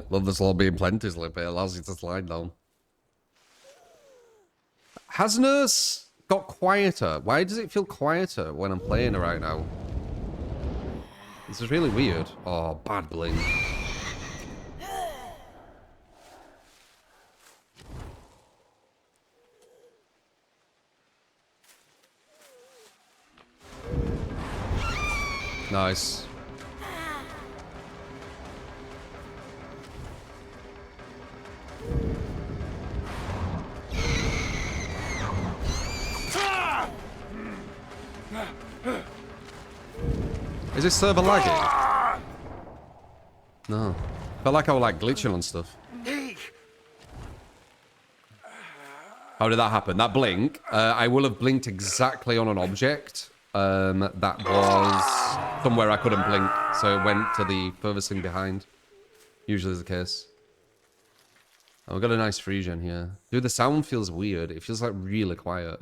Love the slow being plenty slip. It allows you to slide down. Has Nurse got quieter? Why does it feel quieter when I'm playing her right now? This is really weird. Oh, bad blink. Nice. Is this server lagging? No. Felt like I was like glitching on stuff. How did that happen? That blink, I will have blinked exactly on an object that was somewhere I couldn't blink, so it went to the furthest thing behind. Usually is the case. Oh, we got a nice Frisian here. Dude, the sound feels weird. It feels like really quiet.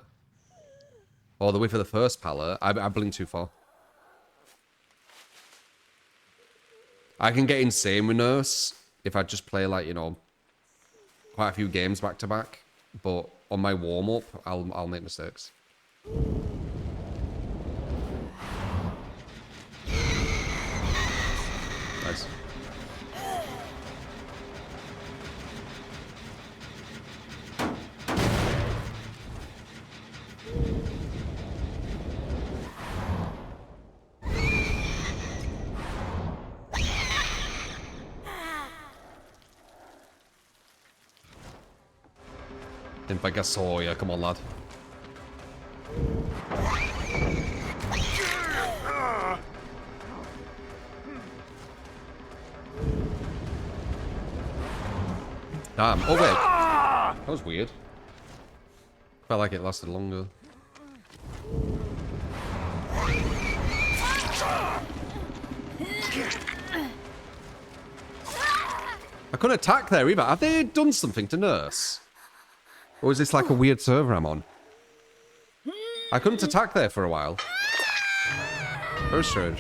Oh, the way for the first pallet, I blinked too far. I can get insane with Nurse if I just play, like, you know, quite a few games back to back. But on my warm-up, I'll make mistakes. Nice. Didn't think I saw you. Come on, lad. Damn. Oh, wait. That was weird. Felt like it lasted longer. I couldn't attack there either. Have they done something to Nurse? Or is this like a weird server I'm on? I couldn't attack there for a while. Very strange.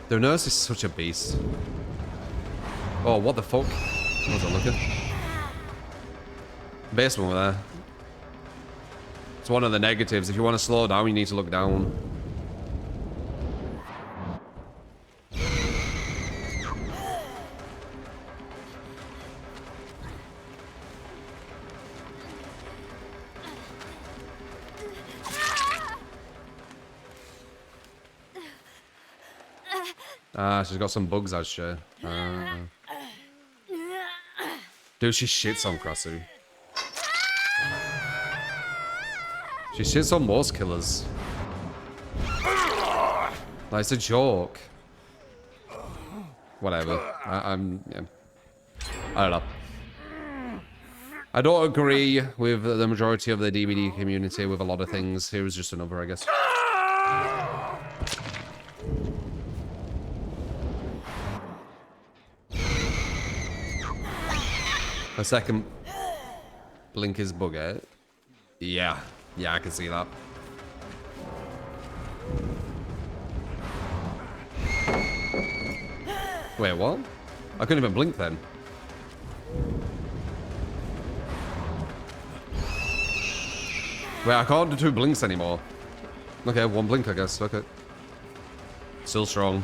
The Nurse is such a beast. Oh, what the fuck? I wasn't looking. Basement over there. It's one of the negatives. If you want to slow down, you need to look down. Ah, she's got some bugs, has she? Dude, she shits on Krasue. She shits on most killers. Like, it's a joke. Whatever. Yeah. I don't know. I don't agree with the majority of the DVD community with a lot of things. Here was just another, I guess. A second blink is bugger. Yeah. Yeah, I can see that. Wait, what? I couldn't even blink then. Wait, I can't do 2 blinks anymore. Okay, 1 blink, I guess. Okay. Still strong.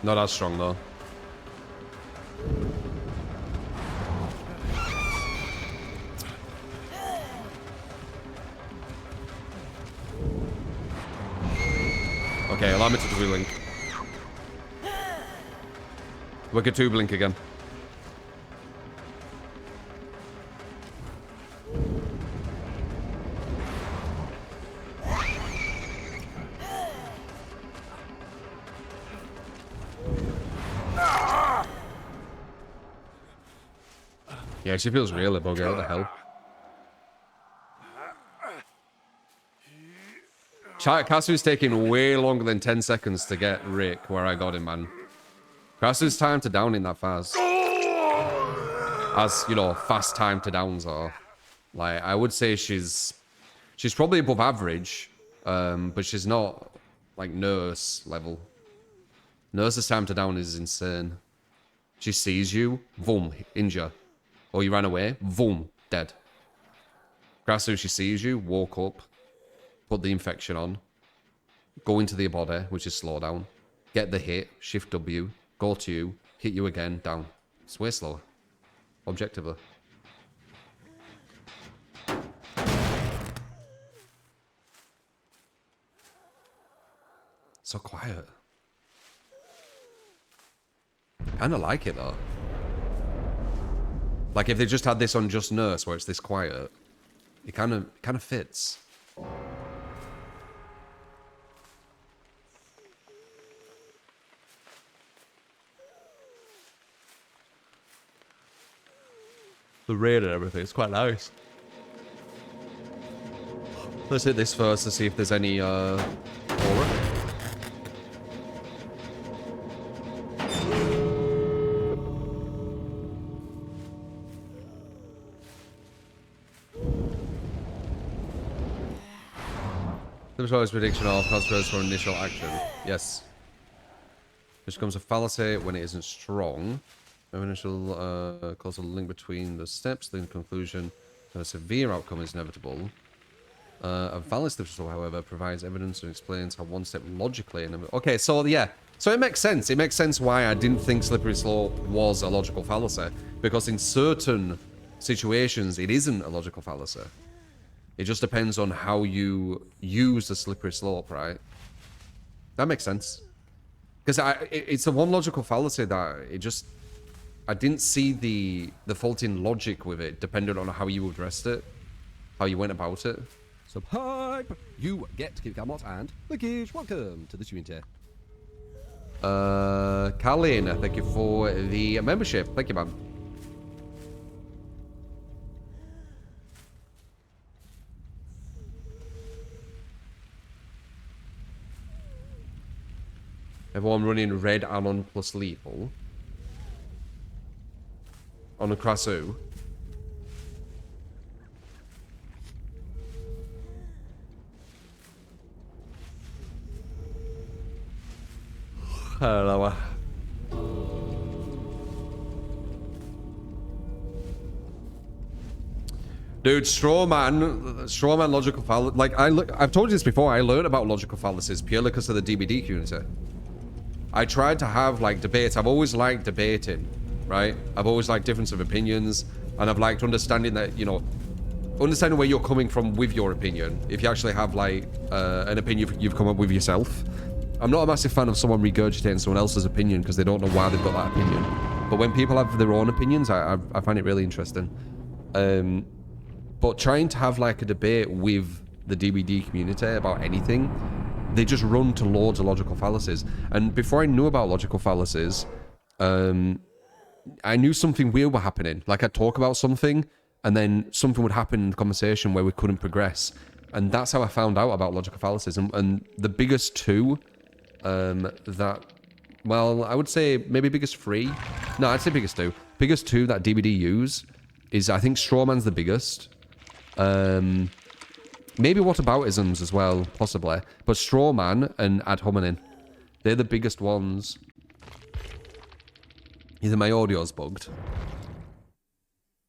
Not as strong, though. Okay, allow me to 2 blink. We could 2 blink again. Yeah, she feels really buggy. What the hell? Krasue's taking way longer than 10 seconds to get Rick where I got him, man. Krasue's time to down in that fast. As, you know, fast time to downs are. Like, I would say she's She's probably above average, but she's not like nurse level. Nurse's time to down is insane. She sees you, boom, injure. Or you ran away, boom, dead. Krasue, she sees you, walk up, put the infection on, go into the body, which is slow down, get the hit, shift W, go to you, hit you again, down. It's way slower, objectively. So quiet. Kind of like it though. Like if they just had this on just nurse, where it's this quiet, it kind of fits. The rain and everything, it's quite nice. Let's hit this first to see if there's any aura. There's prediction of consequence for initial action. Yes. Which becomes a fallacy when it isn't strong. No initial causal link between the steps, the conclusion that a severe outcome is inevitable. A valid slippery slope, however, provides evidence and explains how one step logically... Okay, so yeah. So it makes sense. It makes sense why I didn't think slippery slope was a logical fallacy. Because in certain situations, it isn't a logical fallacy. It just depends on how you use the slippery slope, right? That makes sense. Because it's the one logical fallacy that it just... I didn't see the fault in logic with it, depending on how you addressed it. How you went about it. Subhype! You get Kidgamot and Lickage. Welcome to the community. Carlin, thank you for the membership. Thank you, man. Everyone running red Anon plus lethal. On a Krasue. Hello. Dude, strawman logical fallacy. Like I've told you this before. I learned about logical fallacies purely because of the DBD community. I tried to have like debates. I've always liked debating, right? I've always liked difference of opinions, and I've liked understanding that, you know, understanding where you're coming from with your opinion. If you actually have like an opinion you've come up with yourself. I'm not a massive fan of someone regurgitating someone else's opinion because they don't know why they've got that opinion. But when people have their own opinions, I find it really interesting. But trying to have like a debate with the DBD community about anything, they just run to loads of logical fallacies. And before I knew about logical fallacies, I knew something weird were happening. Like I'd talk about something, and then something would happen in the conversation where we couldn't progress. And that's how I found out about logical fallacies. And the biggest two that, well, I would say maybe biggest three. No, I'd say biggest two. Biggest two that DBD use is, I think, strawman's the biggest. Maybe whataboutisms as well, possibly. But strawman and ad hominem, they're the biggest ones. Either my audio's bugged.